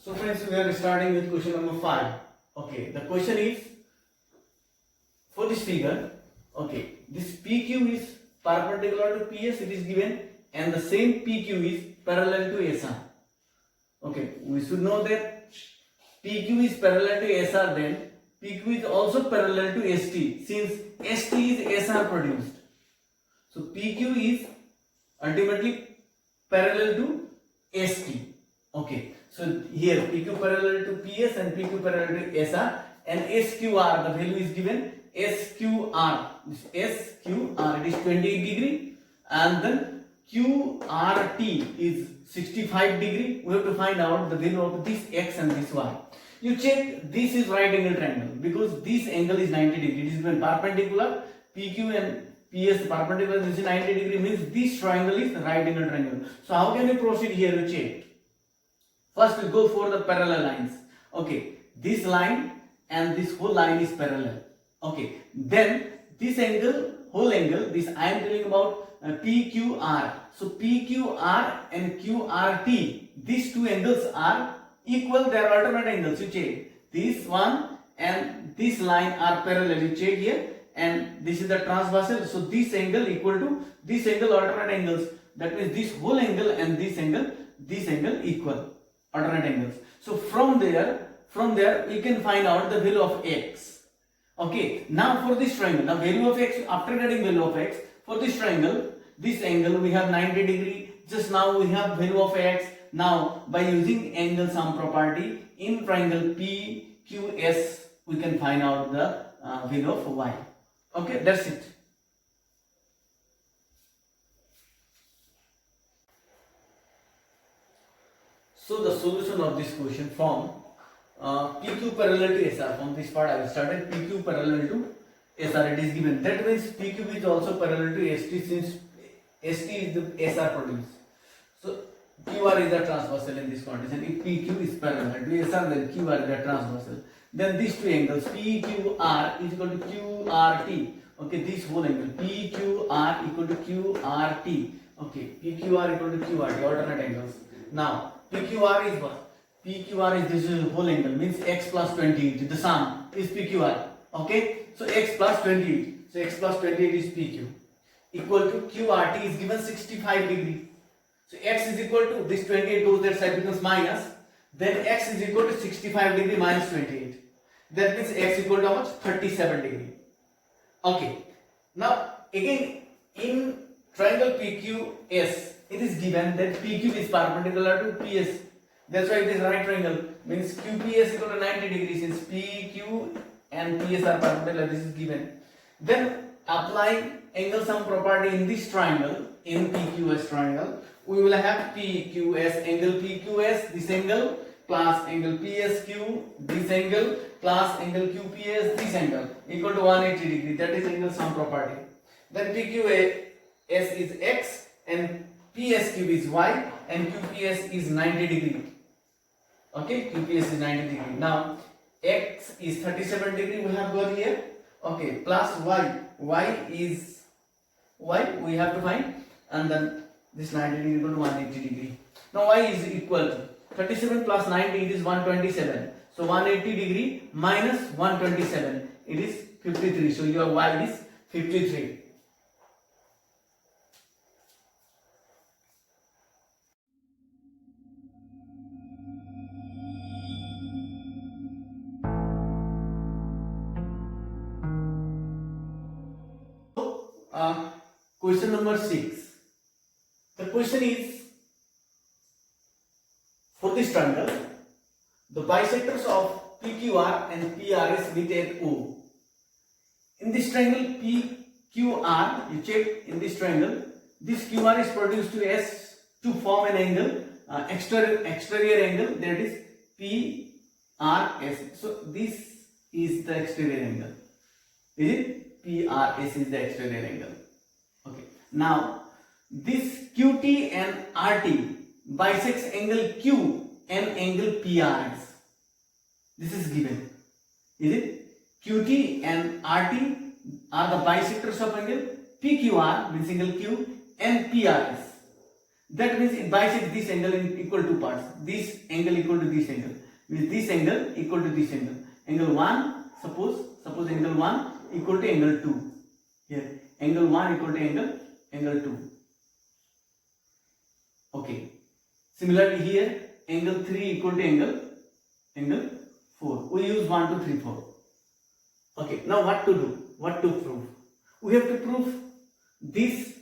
So friends, we are starting with question number 5. Okay, the question is for this figure. Okay, this PQ is perpendicular to PS, it is given, and the same PQ is parallel to SR. Okay, we should know that PQ is parallel to SR, then PQ is also parallel to ST, since ST is SR produced. So PQ is ultimately parallel to ST. Okay, so here PQ parallel to PS and PQ parallel to SR, and SQR, the value is given SQR. This SQR, it is 28 degree, and then QRT is 65 degree. We have to find out the value of this X and this Y. You check, this is right angle triangle because this angle is 90 degree. It is given perpendicular. PQ and PS perpendicular, this is 90 degree, means this triangle is right angle triangle. So how can we proceed here? You check. First we go for the parallel lines. Okay, this line and this whole line is parallel. Okay, then this angle, whole angle, this I am telling about PQR. So PQR and QRT, these two angles are equal, they are alternate angles. You check, this one and this line are parallel. You check here, and this is the transversal. So this angle equal to this angle, alternate angles. That means this whole angle and this angle equal, alternate angles. So from there we can find out the value of X. Okay, now for this triangle, the value of X, after getting value of X, for this triangle, this angle we have 90 degree, just now we have value of X. Now by using angle sum property in triangle PQS, we can find out the value of Y. Okay, that's it. So the solution of this question from PQ parallel to SR, from this part I will start at PQ parallel to SR, it is given. That means PQ is also parallel to ST, since ST is the SR produced. So QR is the transversal in this condition. If PQ is parallel to SR, then QR is the transversal. Then these two angles PQR is equal to QRT. Okay, this whole angle PQR equal to QRT. Okay, PQR equal to QRT, alternate angles. Now PQR is what? PQR is this whole angle, means X plus 28. The sum is PQR. Okay, so X plus 28. So X plus 28 is PQ. Equal to QRT is given 65 degree. So X is equal to this 28 goes that side, becomes minus. Then X is equal to 65 degree minus 28. That means X equal to how much? 37 degree. Okay. Now again in triangle PQS, it is given that PQ is perpendicular to PS. That's why it is right triangle. Means QPS equal to 90 degrees, since PQ and PS are perpendicular. This is given. Then applying angle sum property in this triangle, in PQS triangle, we will have PQS, angle PQS, this angle, plus angle PSQ, this angle, plus angle QPS, this angle, equal to 180 degree. That is angle sum property. Then PQS is X and PSQ is Y and QPS is 90 degree. Okay, QPS is 90 degree. Now X is 37 degree we have got here. Okay, plus Y. Y is Y we have to find, and then this 90 degree equal to 180 degree. Now Y is equal to 37 plus 90, it is 127. So 180 degree minus 127, it is 53. So your Y is 53. Question number 6. The question is, for this triangle, the bisectors of PQR and PRS meet at O. In this triangle PQR, you check in this triangle, this QR is produced to S to form an angle, exterior angle, that is PRS. So this is the exterior angle. Is it? PRS is the exterior angle. Okay. Now this QT and RT bisects angle Q and angle PRS. This is given. Is it? QT and RT are the bisectors of angle PQR, means angle Q, and PRS. That means it bisects this angle in equal two parts. This angle equal to this angle. Means this angle equal to this angle. Angle 1, suppose angle 1 equal to angle 2. Here, angle 1 equal to angle 2. Okay. Similarly here, angle 3 equal to angle 4. We use 1, 2, 3, 4. Okay. Now what to do? What to prove? We have to prove this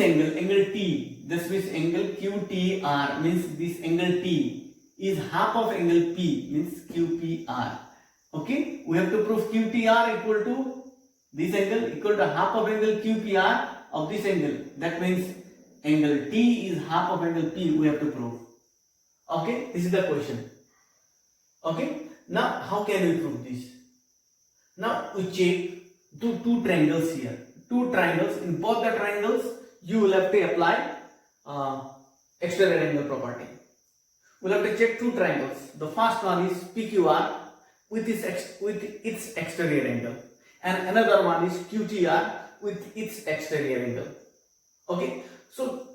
angle T. This means angle QTR, means this angle T is half of angle P, means QPR. Okay. We have to prove QTR equal to this angle equal to half of angle QPR of this angle. That means angle T is half of angle P. We have to prove. Okay. This is the question. Okay. Now how can we prove this? Now we check two triangles here. Two triangles. In both the triangles, you will have to apply exterior angle property. We'll have to check two triangles. The first one is PQR with its exterior angle, and another one is QTR with its exterior angle. Okay. So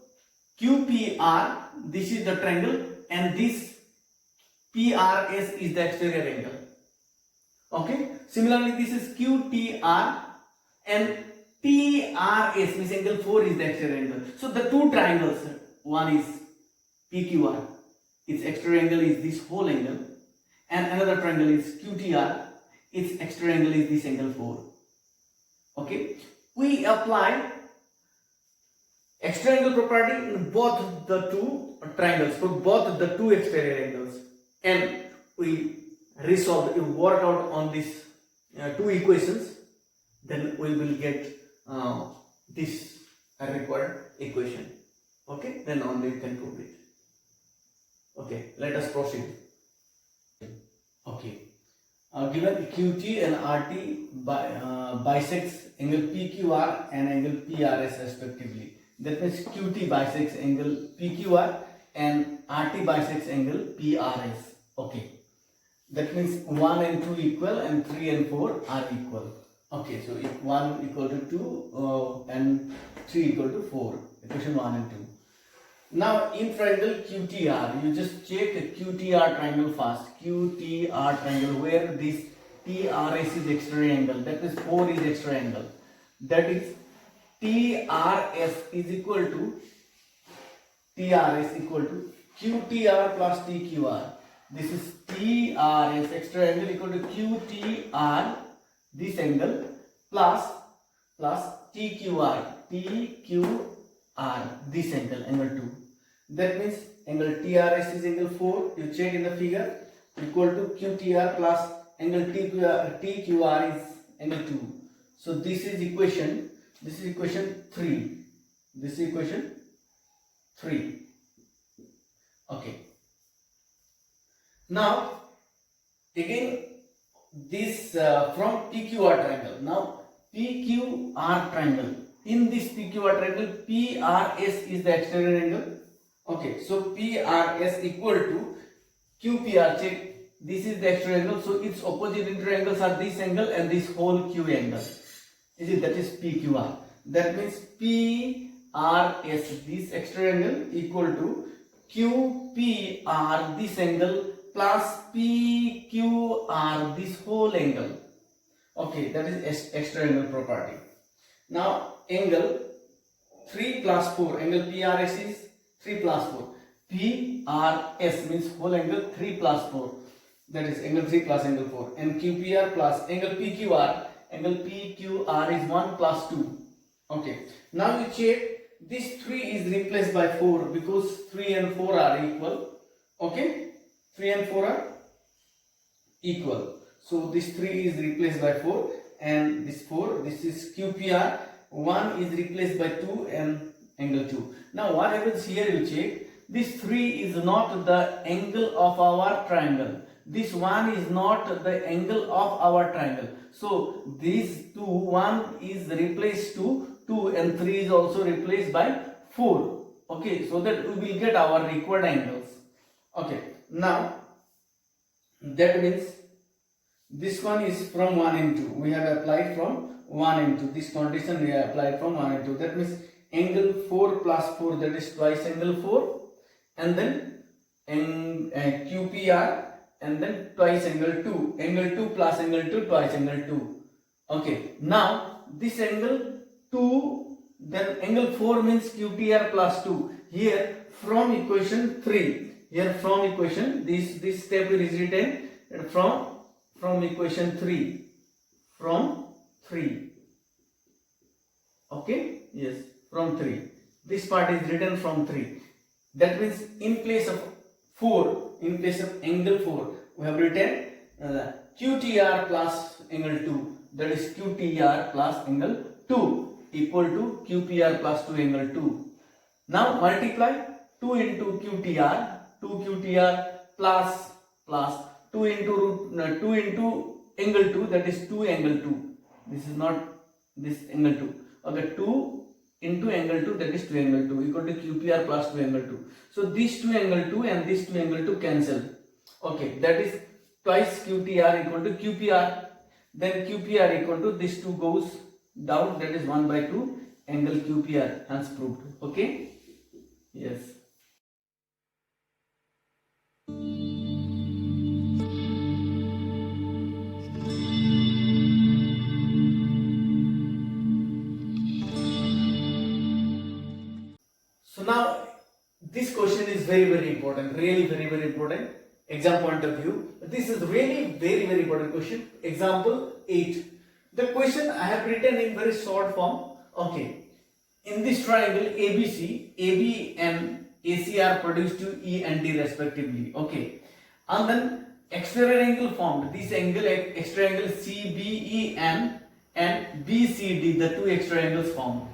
QPR, this is the triangle, and this PRS is the exterior angle. Okay. Similarly, this is QTR and PRS, means angle 4 is the exterior angle. So the two triangles, one is PQR, its exterior angle is this whole angle, and another triangle is QTR, its exterior angle is this angle 4. Okay. We apply exterior angle property in both the two triangles, for both the two exterior angles, and we work out on these two equations. Then we will get this required equation. Okay. Then only you can prove it. Okay. Let us proceed. Okay. Given QT and RT bisects angle PQR and angle PRS respectively. That means QT bisects angle PQR and RT bisects angle PRS. Okay. That means 1 and 2 equal and 3 and 4 are equal. Okay. So if 1 equal to 2 and 3 equal to 4. Equation 1 and 2. Now in triangle QTR, you just check the QTR triangle first. QTR triangle where this PRS is exterior angle. That means 4 is exterior angle. That is TRS is equal to QTR plus TQR. This is TRS exterior angle equal to QTR, this angle, plus TQR this angle, angle 2. That means angle TRS is angle 4. You check in the figure, equal to QTR plus angle TQR is angle 2. So this is equation 3. This is equation 3. Okay. Now again this from PQR triangle. Now PQR triangle. In this PQR triangle, PRS is the exterior angle. Okay, so PRS equal to QPR. Check, this is the exterior angle. So its opposite interior angles are this angle and this whole Q angle. Is it? That is PQR. That means PRS, this exterior angle, equal to QPR, this angle, plus PQR, this whole angle. Okay, that is exterior angle property. Now angle 3 plus 4, angle PRS is 3 plus 4. PRS means whole angle 3 plus 4. That is angle 3 plus angle 4. And QPR plus angle PQR angle PQR is 1 plus 2. Okay, now you check this 3 is replaced by 4 because 3 and 4 are equal. Okay, 3 and 4 are equal. So this 3 is replaced by 4 and this 4, this is QPR. 1 is replaced by 2 and angle 2. Now what happens here, you check, this 3 is not the angle of our triangle. This 1 is not the angle of our triangle. So these 2, 1 is replaced to 2 and 3 is also replaced by 4. Okay, so that we will get our required angles. Okay, now that means this one is from 1 and 2. We have applied from 1 and 2. This condition we have applied from 1 and 2. That means angle 4 plus 4, that is twice angle 4, and then QPR, and then twice angle 2. Angle 2 plus angle 2, twice angle 2. Okay, now this angle 2, then angle 4 means QPR plus 2. Here from equation 3. Here from equation, this step is written from equation 3. From 3. Okay, yes, from 3. This part is written from 3. That means in place of 4, in place of angle 4, we have written QTR plus angle 2. That is QTR plus angle 2 equal to QPR plus 2 angle 2. Now multiply 2 into QTR, 2 QTR plus 2 into 2 into angle 2, that is 2 angle 2. This is not this angle 2. Okay, 2 into angle 2, that is 2 angle 2 equal to QPR plus 2 angle 2. So this 2 angle 2 and this 2 angle 2 cancel. Okay, that is twice QTR equal to QPR. Then QPR equal to this 2 goes down, that is 1 by 2 angle QPR, hence proved. Okay, yes. So now this question is very important, really very important. Exam point of view, this is really very important question. Example 8. The question I have written in very short form. Okay, in this triangle ABC, AB and AC are produced to E and D respectively. Okay, and then exterior angle formed. This angle, exterior angle CBE and BCD, the two exterior angles formed.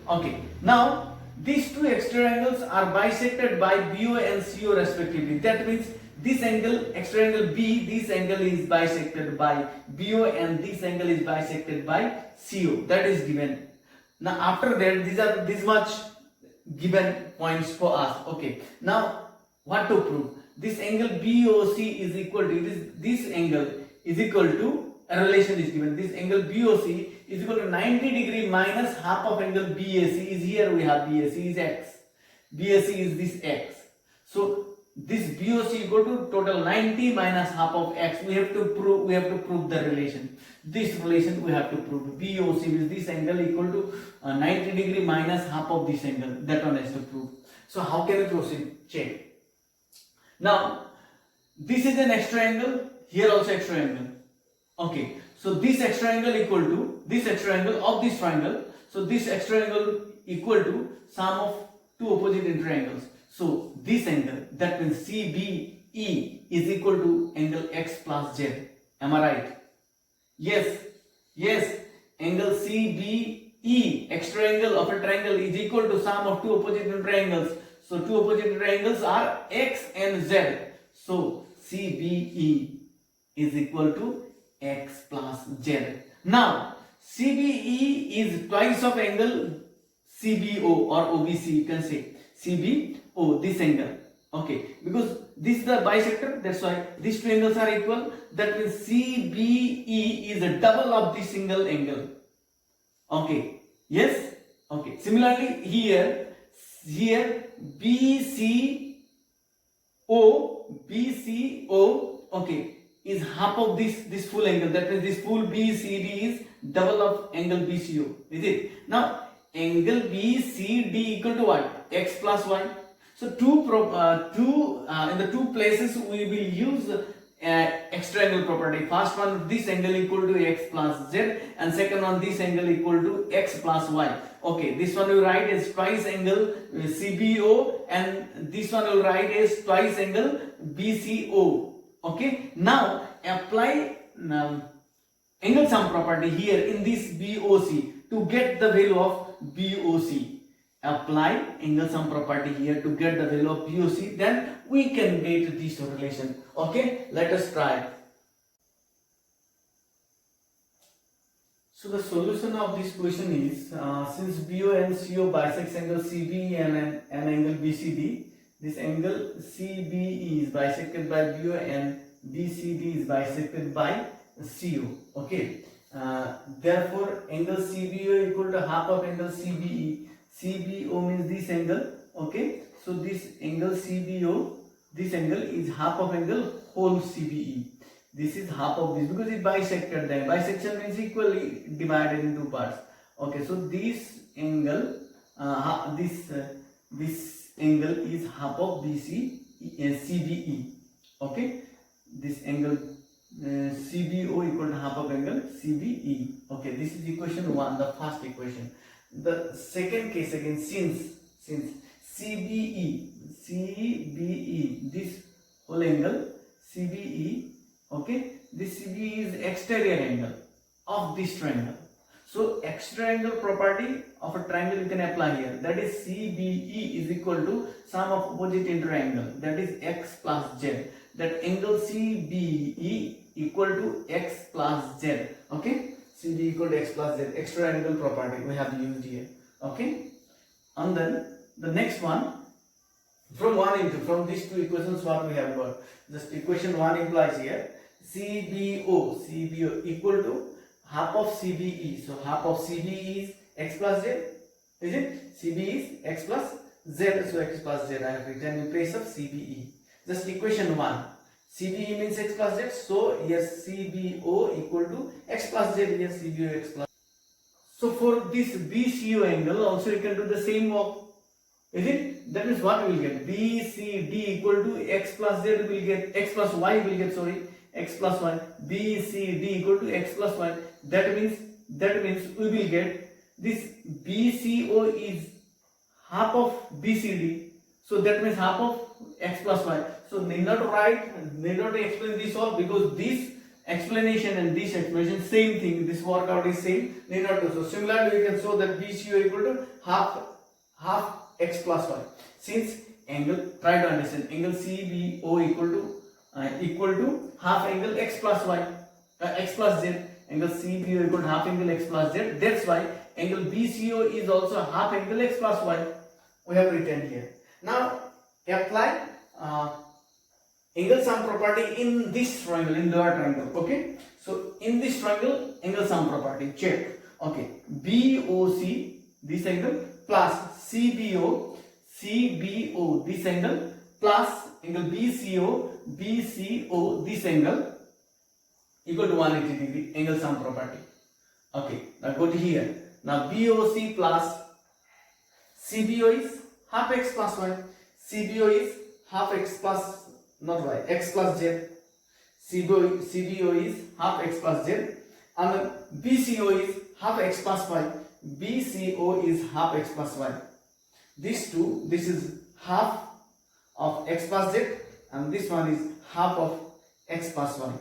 Okay, now these two exterior angles are bisected by BO and CO respectively. That means this angle, exterior angle B, this angle is bisected by BO and this angle is bisected by CO. That is given. Now after that, these are this much given points for us. Okay. Now what to prove? This angle BOC is equal to this angle is equal to a relation is given. This angle BOC is equal to 90 degree minus half of angle BAC is here. We have BAC is X. BAC is this X. So this BOC equal to total 90 minus half of X. We have to prove the relation. This relation we have to prove. BOC is this angle equal to 90 degree minus half of this angle. That one has to prove. So how can we proceed? Check. Now this is an extra angle. Here also extra angle. Okay. So this extra angle equal to this extra angle of this triangle. So this extra angle equal to sum of two opposite interior angles. So this angle, that means CBE is equal to angle X plus Z. Am I right? Yes. Yes. Angle CBE, extra angle of a triangle, is equal to sum of two opposite triangles. So two opposite triangles are X and Z. So CBE is equal to X plus Z. Now CBE is twice of angle CBO or OBC. You can say CBO, this angle. Okay, because this is the bisector, that's why these two angles are equal. That means CBE is a double of this single angle. Okay, yes. Okay, similarly here BCO, okay, is half of this full angle. That means this full BCD is double of angle BCO. Is it? Now angle BCD equal to what? X plus y. So in the two places we will use extra angle property. First one, this angle equal to x plus z, and second one, this angle equal to x plus y. Okay, this one you write as twice angle CBO, and this one you write as twice angle BCO. Okay, now apply angle sum property here in this BOC to get the value of BOC. Apply angle sum property here to get the value of BOC, then we can get this relation. Okay, let us try. So the solution of this question is, since BO and CO bisects angle CBE and angle BCD, this angle CBE is bisected by BO and BCD is bisected by CO. Okay, therefore angle CBO equal to half of angle CBE. CBO means this angle. Okay, so this angle CBO, this angle is half of angle whole CBE. This is half of this because it bisected them. Bisection means equally divided into parts. Okay, so this angle, this angle is half of CBE. Okay, this angle CBO equal to half of angle CBE. Okay, this is equation 1, the first equation. The second case again, since CBE, this whole angle CBE. Okay, this CBE is exterior angle of this triangle. So extra angle property of a triangle you can apply here. That is CBE is equal to sum of opposite interior angle. That is x plus z. That angle CBE equal to x plus z. Okay, CBE equal to x plus z. Extra angle property we have used here. Okay, and then the next one, from these two equations what we have got. Just equation 1 implies here CBO equal to half of CBE. So half of CBE is x plus z, is it? CBE is x plus z, so x plus z I have written in place of CBE. Just equation 1, CBE means x plus z, so here CBO equal to x plus z, here CBO x plus. So for this BCO angle also you can do the same work, is it? That means what we will get, BCD equal to x plus z will get, x plus y will get, sorry, x plus 1, BCD equal to x plus 1. That means we will get this BCO is half of BCD, so that means half of x plus y. So need not explain this all because this explanation and this explanation same thing, this workout is same, need not do so. Similarly we can show that BCO equal to half x plus y. Since angle, try to understand, angle CBO equal to half angle x plus y, x plus z. Angle CBO equal to half angle x plus z. That's why angle BCO is also half angle x plus y. We have written here. Now apply angle sum property in this triangle, in lower triangle. Okay. So in this triangle, angle sum property. Check. Okay. BOC, this angle, plus CBO, this angle, plus angle BCO, this angle, equal to 180 degree, angle sum property. Okay, now go to here. Now BOC plus CBO is half x plus y. CBO is half x plus, not y, x plus z. CBO is half x plus z. And BCO is half x plus y. BCO is half x plus y. These two, this is half of x plus z and this one is half of x plus y.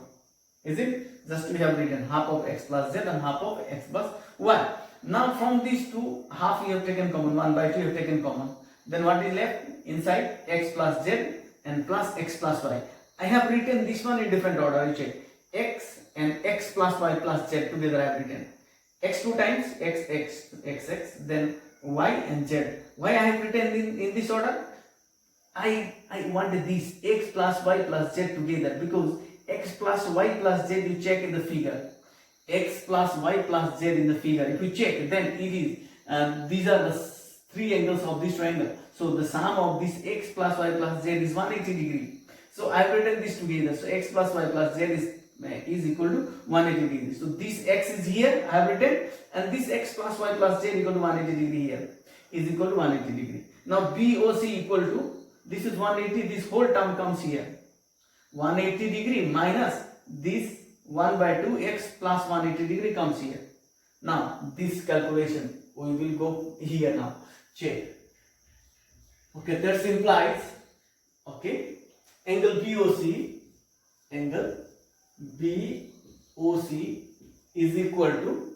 Is it? Just we have written half of x plus z and half of x plus y. Now from these two, half you have taken common, 1 by 2 you have taken common. Then what is left? Inside x plus z and plus x plus y. I have written this one in different order. You check. X and x plus y plus z together I have written. X 2 times x, then y and z. Why I have written in this order? I wanted this x plus y plus z together because x plus y plus z you check in the figure. X plus y plus z in the figure. If you check, then it is these are the three angles of this triangle. So the sum of this x plus y plus z is 180 degree. So I have written this together. So x plus y plus z is equal to 180 degree. So this x is here I have written, and this x plus y plus z equal to 180 degree here is equal to 180 degree. Now BOC equal to, this is 180, this whole term comes here. 180 degree minus this 1 by 2 x plus 180 degree comes here. Now this calculation we will go here now. Check. Okay, that implies, okay, angle BOC is equal to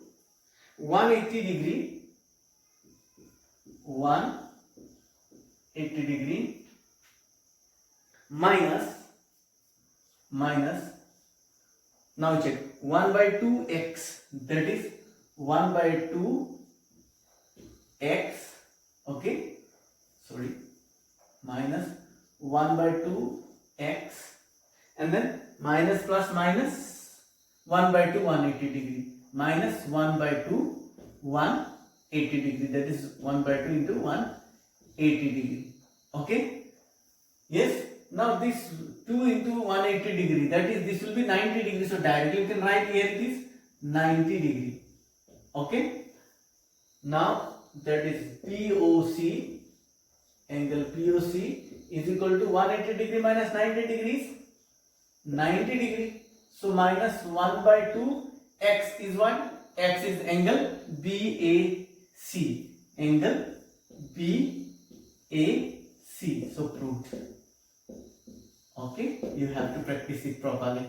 180 degree minus now check 1 by 2 x, that is 1 by 2 x, okay, sorry, minus 1 by 2 x, and then minus plus minus 1 by 2 180 degree minus 1 by 2 180 degree, that is 1 by 2 into 180 degree, okay. Yes, now this 2 into 180 degree, that is this will be 90 degree, so directly you can write here it is 90 degree, okay. Now that is POC, angle POC is equal to 180 degree minus 90 degrees, 90 degree. So minus 1 by 2 x is what? X is angle BAC, angle BAC. So proved. Okay, you have to practice it properly.